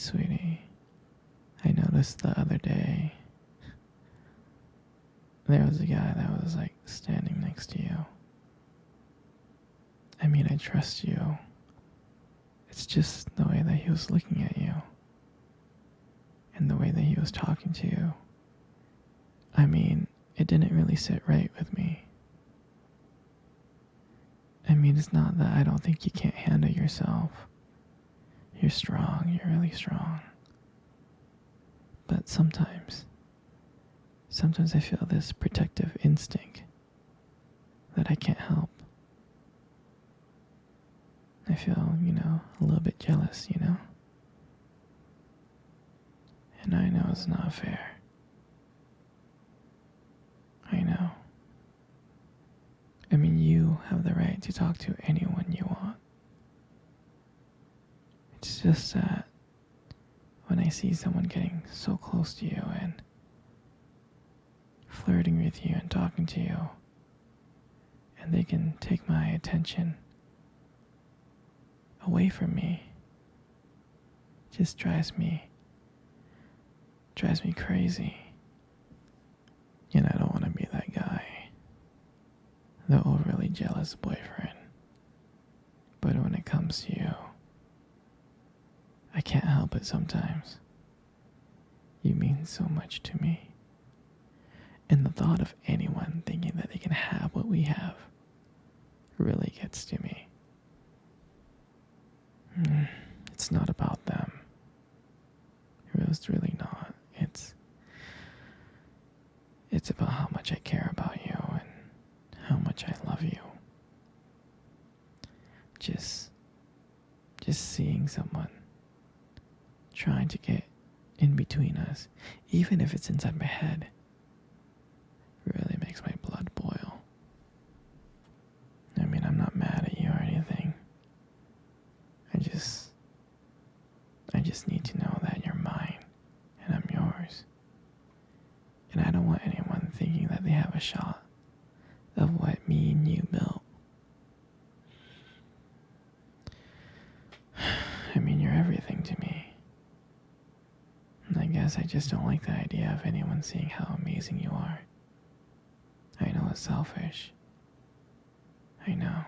Sweetie, I noticed the other day there was a guy that was like standing next to you. I mean, I trust you. It's just the way that he was looking at you and the way that he was talking to you. I mean, it didn't really sit right with me. I mean, it's not that I don't think you can't handle yourself. You're strong, you're really strong. But sometimes I feel this protective instinct that I can't help. I feel, a little bit jealous, And I know it's not fair. I know. I mean, you have the right to talk to anyone you want. It's just that when I see someone getting so close to you and flirting with you and talking to you, and they can take my attention away from me, it just drives me crazy. And I don't want to be that guy, the overly jealous boyfriend. But when it comes to you, I can't help it sometimes. You mean so much to me. And the thought of anyone thinking that they can have what we have really gets to me. It's not about them. It's really not. It's about how much I care about you and how much I love you. Just seeing someone trying to get in between us, even if it's inside my head, really makes my blood boil. I mean, I'm not mad at you or anything. I just need to know that you're mine and I'm yours. And I don't want anyone thinking that they have a shot of what me and you built. I mean, you're everything to me. And I guess I just don't like the idea of anyone seeing how amazing you are. I know it's selfish. I know.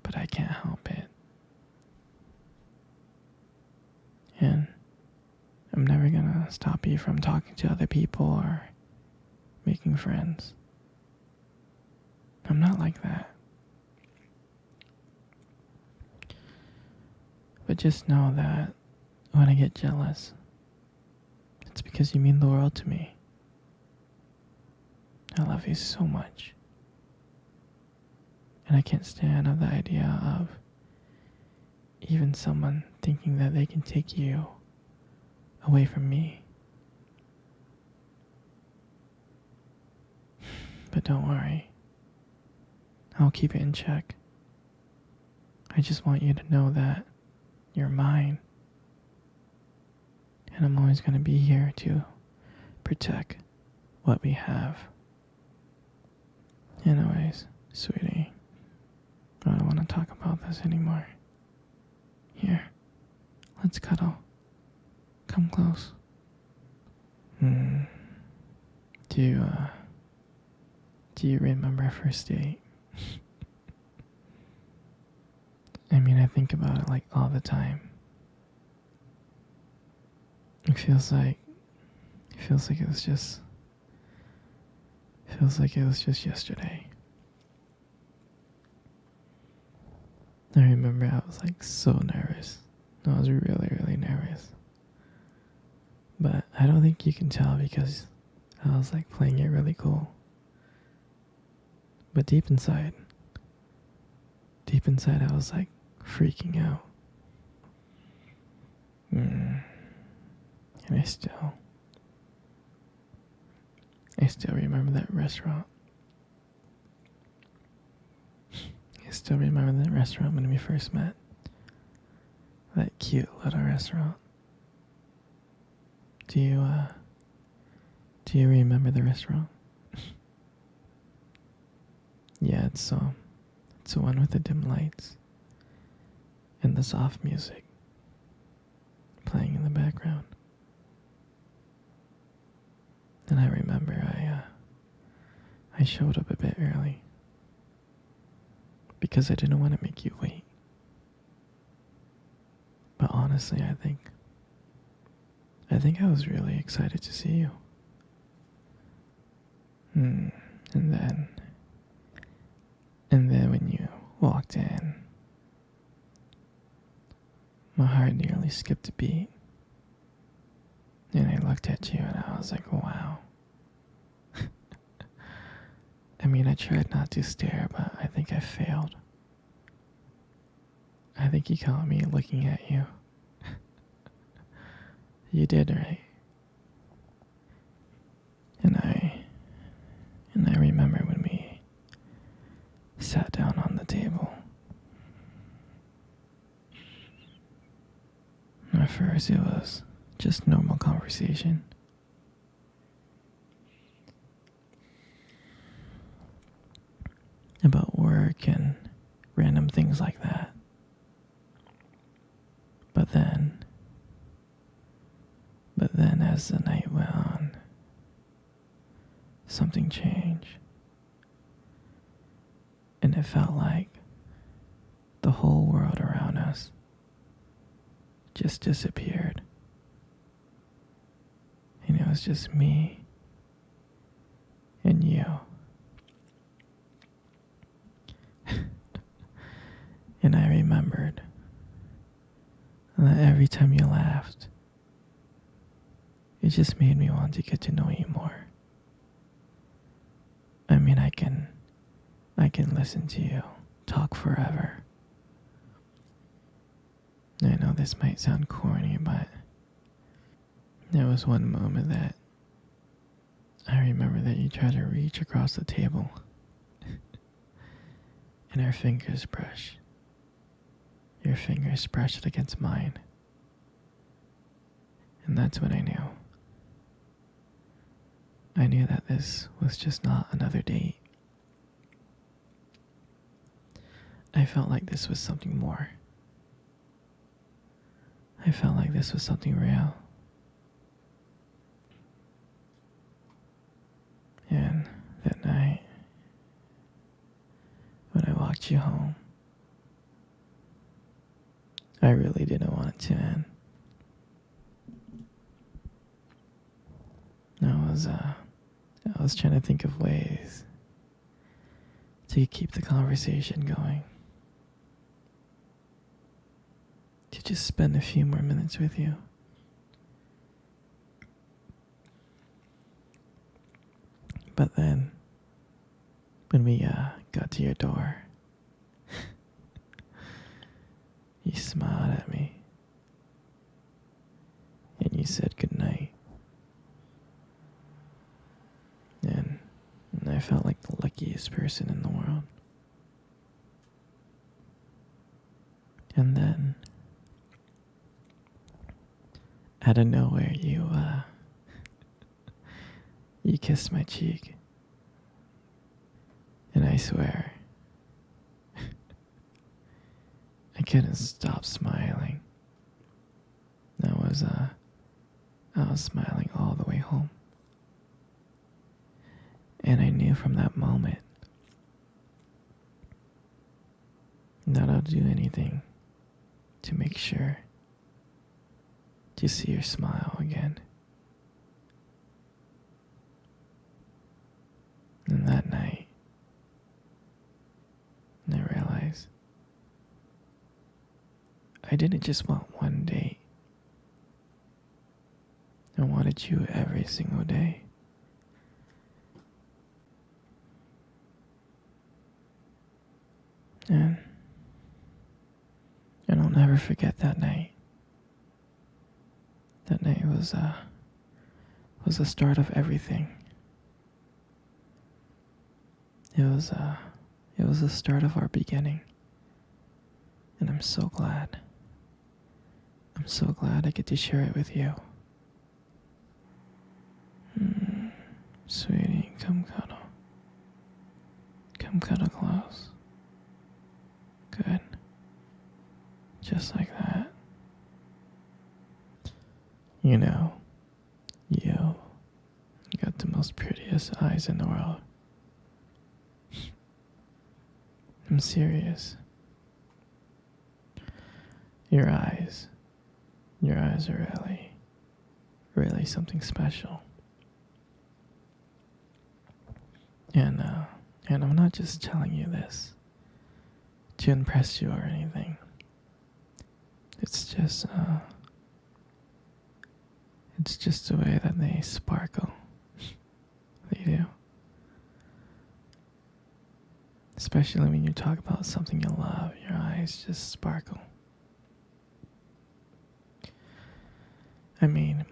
But I can't help it. And I'm never gonna stop you from talking to other people or making friends. I'm not like that. But just know that when I get jealous, it's because you mean the world to me. I love you so much. And I can't stand the idea of even someone thinking that they can take you away from me. But don't worry. I'll keep it in check. I just want you to know that you're mine. And I'm always going to be here to protect what we have. Anyways, sweetie, I don't want to talk about this anymore. Here, let's cuddle. Come close. Do you remember our first date? I mean, I think about it like all the time. It feels like it was just yesterday. I remember I was like so nervous. I was really, really nervous. But I don't think you can tell because I was like playing it really cool. But deep inside I was like freaking out. And I still remember that restaurant. I still remember that restaurant when we first met. That cute little restaurant. Do you remember the restaurant? Yeah, it's the one with the dim lights and the soft music playing in the background. And I remember I showed up a bit early because I didn't want to make you wait. But honestly, I think I was really excited to see you. And then when you walked in, my heart nearly skipped a beat. And I looked at you and I was like, wow. I mean, I tried not to stare, but I think I failed. I think you caught me looking at you. You did, right? And I remember when we sat down on the table. At first it was just normal conversation. About work and random things like that. But then as the night went on, something changed. And it felt like the whole world around us just disappeared. And it was just me and you. And I remembered that every time you laughed, it just made me want to get to know you more. I mean, I can listen to you talk forever. I know this might sound corny, but there was one moment that I remember that you tried to reach across the table and our fingers brushed. Your fingers brushed against mine. And that's when I knew. I knew that this was just not another date. I felt like this was something more. I felt like this was something real. And that night, when I walked you home, I really didn't want it to end. I was trying to think of ways to keep the conversation going. To just spend a few more minutes with you. But then, when we got to your door, you smiled at me. And you said goodnight. And I felt like the luckiest person in the world. And then, out of nowhere, you kissed my cheek. And I swear, I couldn't stop smiling. I was smiling all the way home. And I knew from that moment that I'll do anything to make sure to see your smile again. And that night, I realized I didn't just want one date. I wanted you every single day. And I'll never forget that night. That night was the start of everything. It was the start of our beginning. And I'm so glad. I'm so glad I get to share it with you. Sweetie, come cuddle. Come cuddle close. Good. Just like that. You know, you got the most prettiest eyes in the world. I'm serious. Your eyes, your eyes are really, really something special. And, uh, and I'm not just telling you this to impress you or anything. It's it's just the way that they sparkle. They do. Especially when you talk about something you love, your eyes just sparkle. I mean,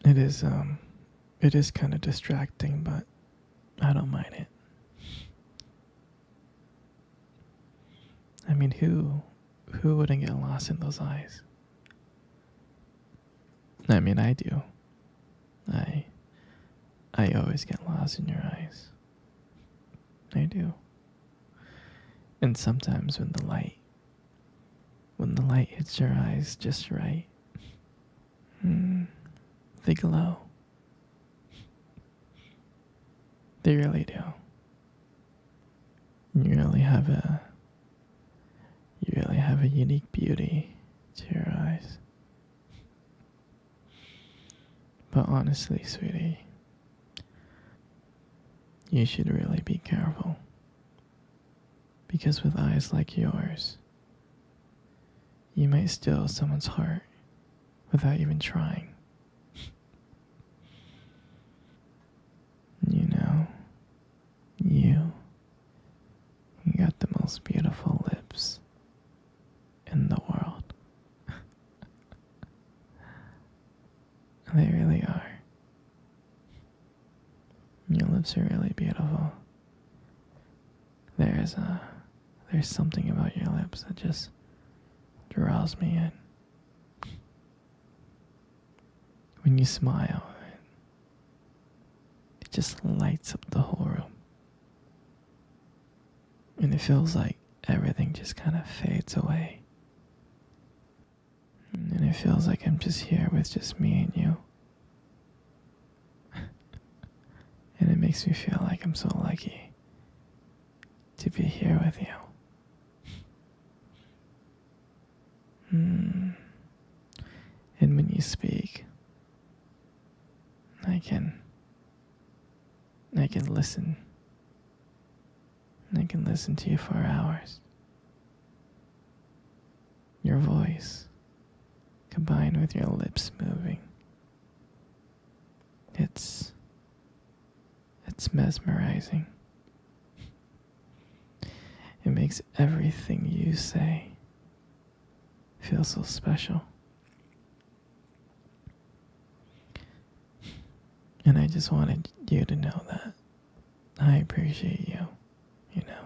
it is, it is kind of distracting, but I don't mind it. I mean, who wouldn't get lost in those eyes? I mean, I do. I, I always get lost in your eyes. I do. And sometimes when the light hits your eyes just right, mm, they glow. They really do. You really have a, you really have a unique beauty to your eyes. But honestly, sweetie, you should really be careful. Because with eyes like yours, you might steal someone's heart without even trying. You know, you got the most beautiful lips in the world. They really are. Your lips are really beautiful. There's something about your lips that just draws me in. When you smile, it just lights up the whole room. And it feels like everything just kind of fades away. And it feels like I'm just here with just me and you. And it makes me feel like I'm so lucky to be here with you. And when you speak, I can listen. I can listen to you for hours. Your voice, combined with your lips moving, it's mesmerizing. It makes everything you say feel so special. And I just wanted you to know that I appreciate you, you know.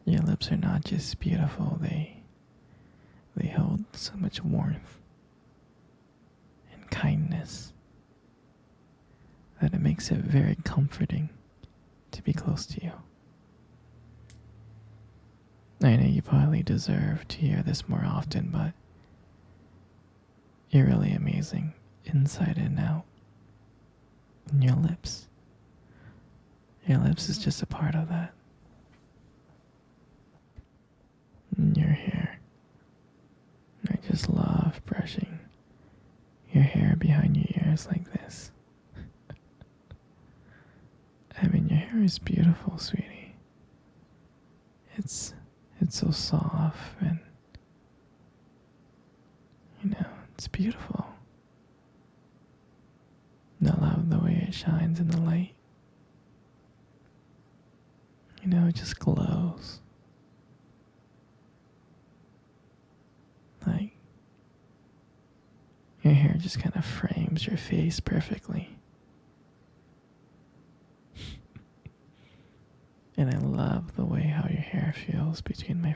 Your lips are not just beautiful, they hold so much warmth and kindness that it makes it very comforting to be close to you. I know you probably deserve to hear this more often, but you're really amazing inside and out. And your lips is just a part of that. And your hair. I just love brushing your hair behind your ears like this. I mean, your hair is beautiful, sweetie. It's so soft and, you know, it's beautiful. And I love the way it shines in the light. You know, it just glows. Like, your hair just kind of frames your face perfectly. And I love the way how your hair feels between my